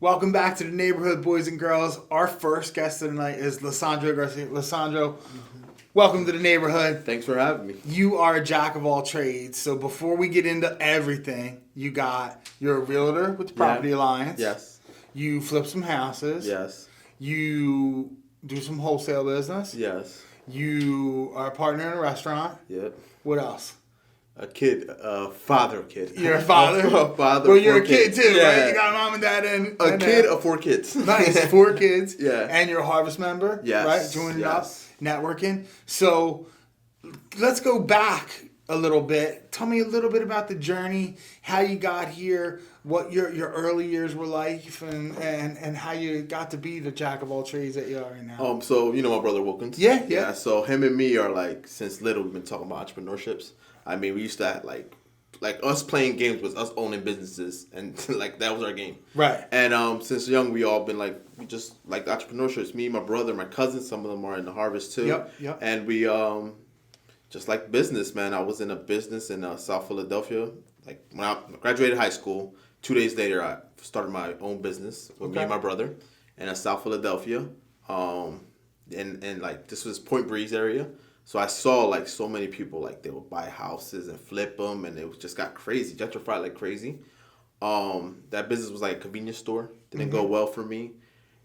Welcome back to the neighborhood, boys and girls. Our first guest of the night is Lisandro Garcia. Lisandro, welcome to the neighborhood. Thanks for having me. You are a jack of all trades. So before we get into everything, you're a realtor with the Property Alliance. Yes. You flip some houses. Yes. You do some wholesale business. Yes. You are a partner in a restaurant. Yep. What else? A kid, father kid. You're a father? A father. Well, you're a kid too, yeah. right? You got a mom and dad and a kid of 4 kids. Nice, 4 kids. Yeah. And you're a Harvest member. Yes. Right? Joining up, networking. So let's go back a little bit. Tell me a little bit about the journey, how you got here, what your early years were like, and how you got to be the jack of all trades that you are right now. So you know my brother Wilkins. Yeah. So him and me are like since little we've been talking about entrepreneurships. I mean, we used to have, like us playing games was us owning businesses, and like that was our game. Right. And since young, we all been we just like entrepreneurships. Me, my brother, my cousins. Some of them are in the Harvest too. Yep. And we just like business, man. I was in a business in South Philadelphia. Like when I graduated high school, 2 days later, I started my own business with me and my brother in South Philadelphia. And like this was Point Breeze area. So I saw like so many people like they would buy houses and flip them, and it just got crazy, gentrified like crazy. That business was like a convenience store. Didn't go well for me.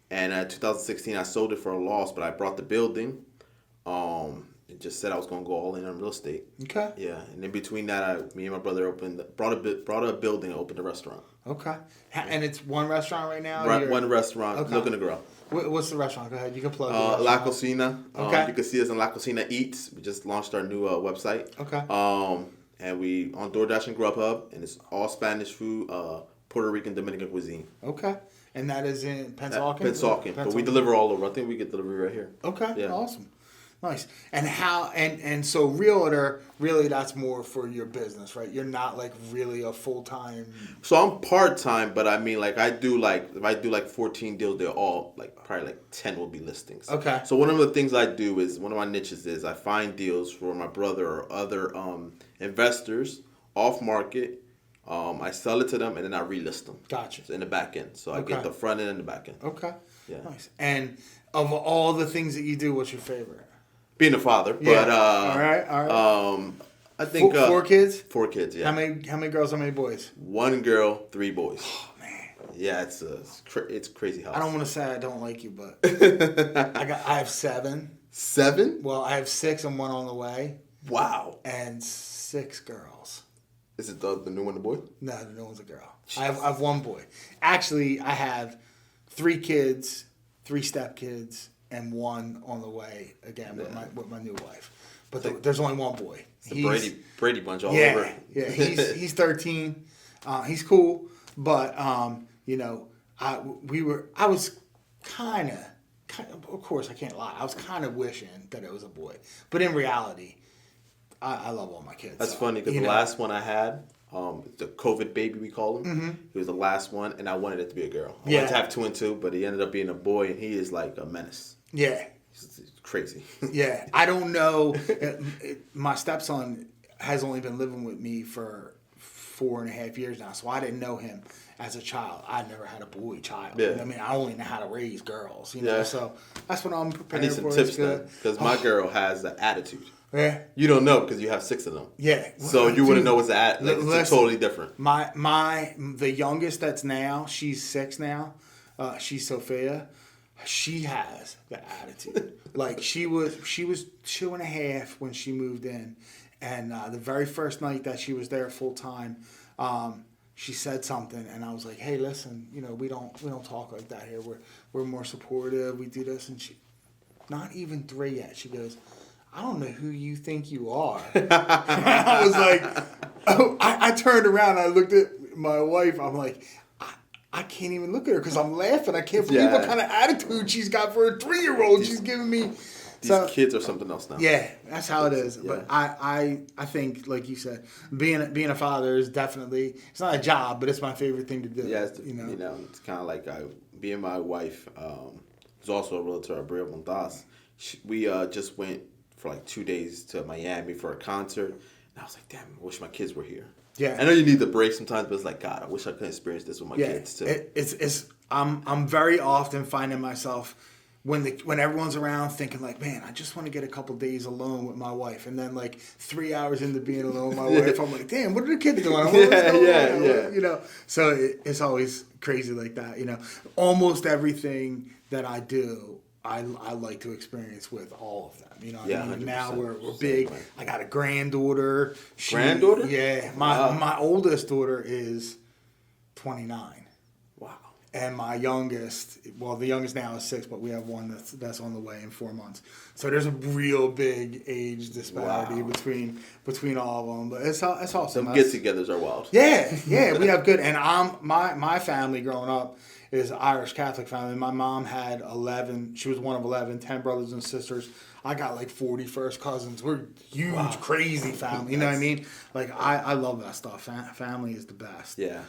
And in 2016, I sold it for a loss, but I brought the building. And just said I was gonna go all in on real estate. Okay. Yeah, and in between that, me and my brother brought a building and opened a restaurant. Okay. And it's one restaurant right now. One restaurant, looking to grow. What's the restaurant? Go ahead. You can plug it. La Cocina. Okay. You can see us on La Cocina Eats. We just launched our new website. Okay. And we on DoorDash and Grubhub, and it's all Spanish food, Puerto Rican, Dominican cuisine. Okay. And that is in Pennsauken? Pennsauken. But we deliver all over. I think we get delivery right here. Okay. Yeah. Awesome. Nice. And how and so realtor, really that's more for your business, right? You're not like really a full-time. So I'm part-time, but I mean like if I do like 14 deals, they're all like probably like 10 will be listings. Okay. So one of the things I do is one of my niches is I find deals for my brother or other investors off market. I sell it to them and then I relist them. Gotcha. So in the back end. So I get the front end and the back end. Okay. Yeah. Nice. And of all the things that you do, what's your favorite? Being a father, but all right. I think 4 kids. 4 kids, yeah. How many girls? How many boys? 1 girl, 3 boys. Oh man. Yeah, it's crazy house. I don't want to say I don't like you, but I have 7. 7? Well, I have 6 and 1 on the way. Wow. And 6 girls. Is it the new one, the boy? No, the new one's a girl. I have 1 boy. Actually, I have 3 kids, 3 stepkids, and 1 on the way again with my new wife. But there's only 1 boy. It's the Brady bunch all over. Yeah, he's 13. He's cool, but I was kind of, of course I can't lie. I was kind of wishing that it was a boy, but in reality, I love all my kids. That's funny because the last one I had, the COVID baby we call him. He was the last one, and I wanted it to be a girl. I wanted to have 2 and 2, but he ended up being a boy, and he is like a menace. Yeah. It's crazy. Yeah. I don't know. My stepson has only been living with me for 4.5 years now, so I didn't know him as a child. I never had a boy child. Yeah. I mean, I only know how to raise girls, know, so that's what I'm I preparing need some for. tips then, because my girl has the attitude. Yeah. You don't know because you have 6 of them. Yeah. So you wouldn't know what's at. Like, it's totally different. The youngest that's now, she's 6 now. She's Sophia. She has the attitude. Like she was 2.5 when she moved in, and the very first night that she was there full time, she said something, and I was like, "Hey, listen, we don't talk like that here. We're more supportive. We do this." And she, not even 3 yet. She goes, "I don't know who you think you are." I was like, oh, I turned around and I looked at my wife. I'm like, I can't even look at her because I'm laughing. I can't believe what kind of attitude she's got for a 3-year-old. She's giving me. These kids are something else now. Yeah, that's how it is. Yeah. But I think, like you said, being a father is definitely, it's not a job, but it's my favorite thing to do. Yeah, it's kind of like being my wife, who's also a realtor, Bria Montas. We just went for like 2 days to Miami for a concert. And I was like, damn, I wish my kids were here. Yeah. I know you need the break sometimes, but it's like, God, I wish I could experience this with my kids too. I'm very often finding myself when everyone's around thinking like, man, I just want to get a couple days alone with my wife, and then like 3 hours into being alone with my wife, I'm like, damn, what are the kids doing? Yeah. You know, so it's always crazy like that. You know, almost everything that I do, I like to experience with all of them. You know, Yeah, I mean, 100%. now we're big. I got a granddaughter. Granddaughter? Yeah, my oldest daughter is 29. Wow. And my youngest, well, the youngest now is 6, but we have one that's on the way in 4 months. So there's a real big age disparity between all of them. But it's awesome. Some get-togethers are wild. Yeah, we have good. And my family growing up is Irish Catholic family. My mom had 11. She was one of 11, 10 brothers and sisters. I got like 40 first cousins. We're huge, crazy family. You know what I mean? Like I love that stuff. Family is the best. Yeah.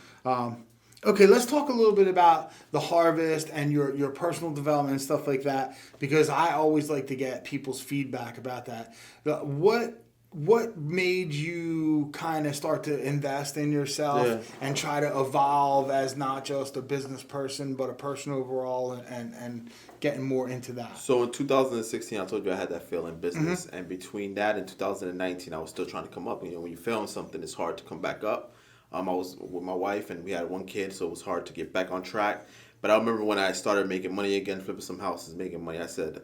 Okay, let's talk a little bit about the harvest and your personal development and stuff like that, because I always like to get people's feedback about that. What made you kind of start to invest in yourself and try to evolve as not just a business person, but a person overall, and getting more into that? So in 2016, I told you I had that fail in business. Mm-hmm. And between that and 2019, I was still trying to come up. You know, when you fail in something, it's hard to come back up. I was with my wife, and we had one kid, so it was hard to get back on track. But I remember when I started making money again, flipping some houses, making money, I said,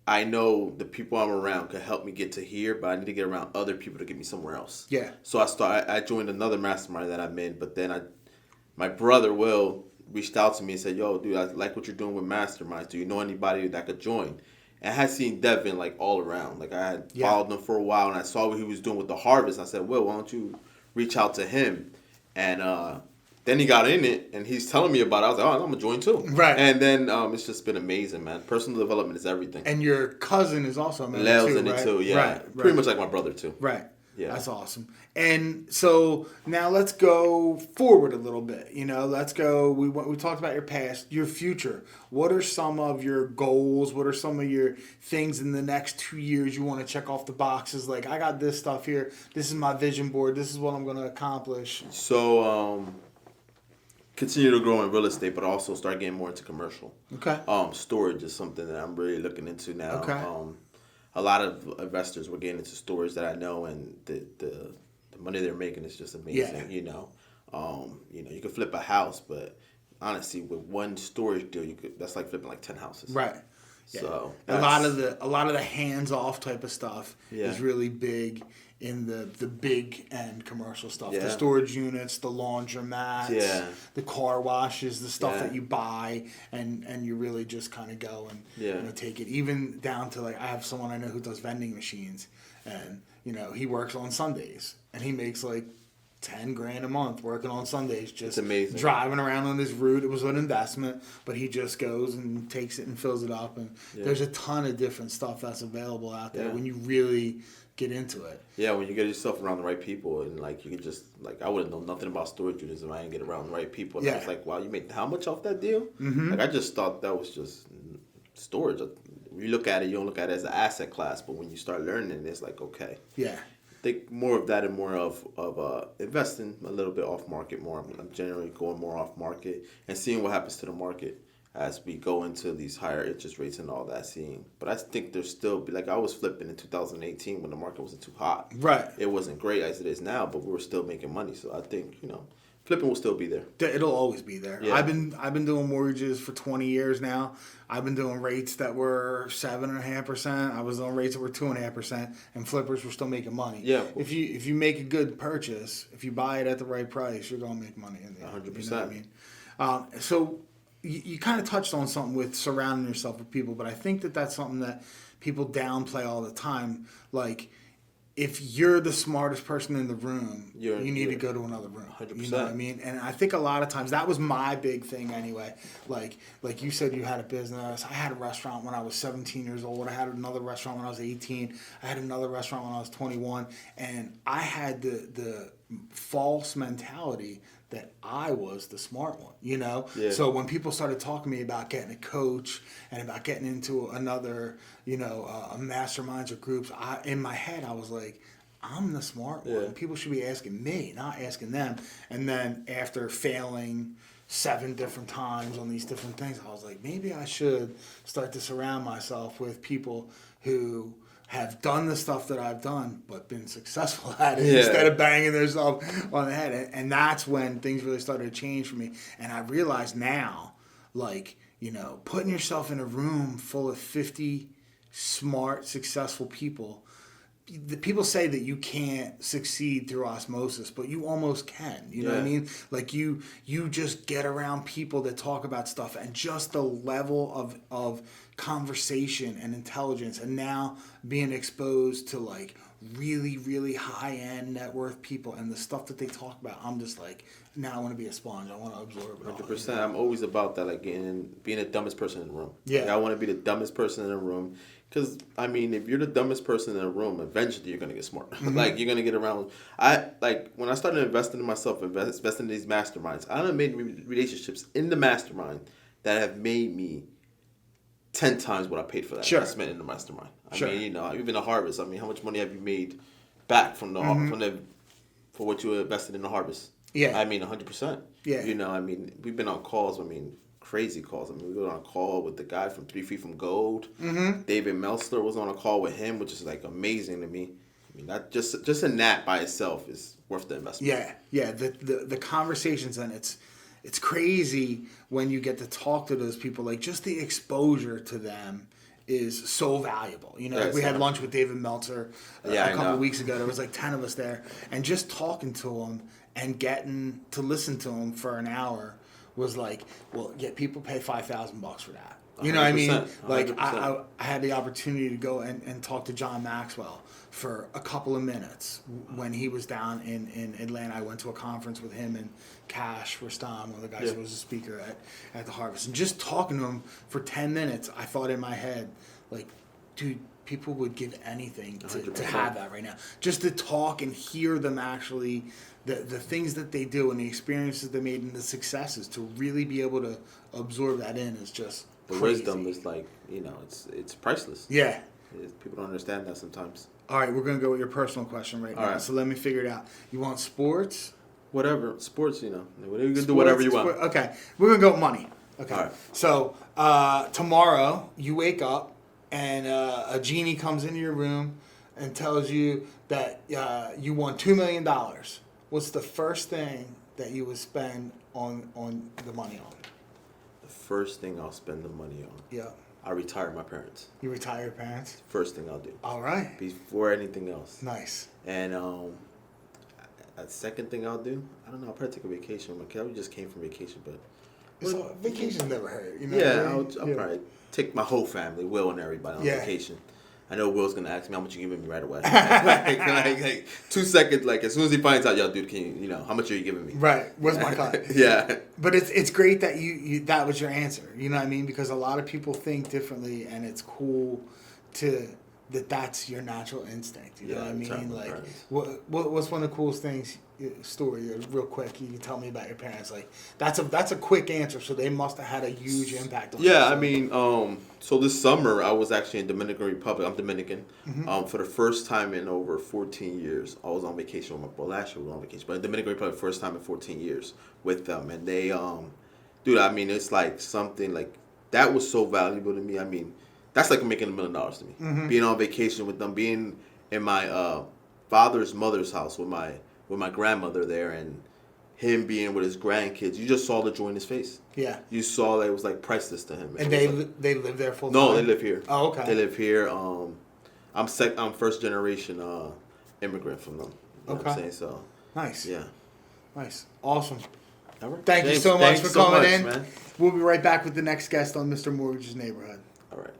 I know the people I'm around could help me get to here, but I need to get around other people to get me somewhere else. Yeah. So I joined another mastermind that I'm in, but then my brother Will reached out to me and said, yo, dude, I like what you're doing with masterminds. Do you know anybody that could join? And I had seen Devin like all around. Like I had followed him for a while, and I saw what he was doing with the harvest. I said, Will, why don't you reach out to him? And then he got in it, and he's telling me about it. I was like, oh, I'm going to join too. Right. And then it's just been amazing, man. Personal development is everything. And your cousin is also a member Leo's in it too, yeah. Right. Pretty much like my brother too. Right. Yeah. That's awesome. And so now let's go forward a little bit. You know, let's go. We talked about your past, your future. What are some of your goals? What are some of your things in the next 2 years you want to check off the boxes? Like, I got this stuff here. This is my vision board. This is what I'm going to accomplish. So, continue to grow in real estate, but also start getting more into commercial. Okay. Storage is something that I'm really looking into now. Okay. A lot of investors were getting into storage that I know, and the money they're making is just amazing. Yeah. You can flip a house, but honestly, with one storage deal, that's like flipping like 10 houses. Right. Yeah. So a lot of the hands off type of stuff is really big in the big end commercial stuff. Yeah. The storage units, the laundromats, the car washes, the stuff that you buy and you really just kind of go and take it. Even down to like, I have someone I know who does vending machines, and he works on Sundays, and he makes like $10,000 a month working on Sundays, just driving around on this route. It was an investment, but he just goes and takes it and fills it up. And there's a ton of different stuff that's available out there when you really get into it. Yeah, when you get yourself around the right people, and like you can just like, I wouldn't know nothing about storage units if I didn't get around the right people. And I was like, wow, you made how much off that deal? Mm-hmm. Like I just thought that was just storage. You look at it, you don't look at it as an asset class, but when you start learning, it's like, okay. Yeah. Think more of that and more of investing a little bit off market more. I'm generally going more off market and seeing what happens to the market as we go into these higher interest rates and all that. But I think there's still, like I was flipping in 2018 when the market wasn't too hot. Right. It wasn't great as it is now, but we were still making money. So I think flipping will still be there. It'll always be there. Yeah. I've been doing mortgages for 20 years now. I've been doing rates that were 7.5%. I was doing rates that were 2.5%, and flippers were still making money. Yeah. If you make a good purchase, if you buy it at the right price, you're gonna make money in the end. 100%. You know what I mean? So you kind of touched on something with surrounding yourself with people, but I think that's something that people downplay all the time. Like, if you're the smartest person in the room, you need to go to another room. 100%. You know what I mean? And I think a lot of times, that was my big thing anyway. Like you said, you had a business. I had a restaurant when I was 17 years old. I had another restaurant when I was 18. I had another restaurant when I was 21. And I had the false mentality that I was the smart one, Yeah. So when people started talking to me about getting a coach and about getting into another, a masterminds or groups, in my head I was like, I'm the smart one. Yeah. People should be asking me, not asking them. And then after failing 7 different times on these different things, I was like, maybe I should start to surround myself with people who have done the stuff that I've done, but been successful at it instead of banging themselves on the head. And that's when things really started to change for me. And I realize now, like, you know, putting yourself in a room full of 50 smart, successful people. The people say that you can't succeed through osmosis, but you almost can. You know what I mean? Like you just get around people that talk about stuff, and just the level of conversation and intelligence, and now being exposed to like really, really high end net worth people and the stuff that they talk about, I'm just like, now I want to be a sponge. I want to absorb it all. 100%. You know? I'm always about that, like being the dumbest person in the room. Yeah. Like, I want to be the dumbest person in the room. Because, I mean, if you're the dumbest person in the room, eventually you're going to get smart. Like, you're going to get around. When I started investing in myself, investing in these masterminds, I done made relationships in the mastermind that have made me 10 times what I paid for that investment in the mastermind. I mean, you know, even the harvest. I mean, how much money have you made back from for what you invested in the harvest? Yeah. I mean, 100%. Yeah. You know, I mean, we've been on calls. I mean, crazy calls. I mean, we were on a call with the guy from 3 Feet from Gold. David Meltzer was on a call with him, which is like amazing to me. I mean, that just in that by itself is worth the investment. Yeah. The conversations, and it's crazy when you get to talk to those people. Like, just the exposure to them is so valuable. You know, like we had lunch with David Meltzer a couple weeks ago. There was like 10 of us there, and just talking to him and getting to listen to him for an hour was like, well, yeah, people pay $5,000 for that. You know what I mean? Like, I had the opportunity to go and talk to John Maxwell for a couple of minutes when he was down in Atlanta. I went to a conference with him and Cash Rastam, one of the guys who was a speaker at the Harvest. And just talking to him for 10 minutes, I thought in my head, like, dude, people would give anything to have that right now. Just to talk and hear them actually, the things that they do and the experiences they made and the successes, to really be able to absorb that in is just the crazy. Wisdom is like, you know, it's priceless. Yeah. People don't understand that sometimes. All right, we're going to go with your personal question right now. Right. So let me figure it out. You want sports? Whatever. Sports, you know. You can do whatever you want. Okay. We're going to go with money. Okay. All right. So tomorrow you wake up and a genie comes into your room and tells you that you won $2 million. What's the first thing that you would spend on the money on? The first thing I'll spend the money on? Yeah. I retire my parents. You retire your parents? First thing I'll do. All right. Before anything else. Nice. And a second thing I'll do, I don't know, I'll probably take a vacation with my kid. We just came from vacation, but... vacations never hurt. You know I'll probably take my whole family, Will and everybody on vacation. I know Will's going to ask me how much you giving me right away. like 2 seconds, like as soon as he finds out, yo, dude, how much are you giving me? Right. What's my cut? Yeah. But it's great that you that was your answer. You know what I mean? Because a lot of people think differently, and it's cool that's your natural instinct. You know what I mean? Like, what's one of the coolest things? Story real quick. You can tell me about your parents. Like, that's a quick answer. So they must have had a huge impact on you. Yeah, I mean, so this summer I was actually in Dominican Republic. I'm Dominican. For the first time in over 14 years, I was on vacation with last year we were on vacation, but in Dominican Republic, first time in 14 years with them, and they, dude, I mean, it's like something like that was so valuable to me. I mean, that's like making $1 million to me. Being on vacation with them, being in my father's mother's house with my grandmother there, and him being with his grandkids. You just saw the joy in his face. Yeah. You saw that it was like priceless to him. And they live there full time? No, they live here. Oh, okay. They live here. I'm first generation immigrant from them. You know what I'm saying? So nice. Yeah. Nice. Awesome. All right. Thank you so much for coming in. Man. We'll be right back with the next guest on Mr. Mortgage's Neighborhood. All right.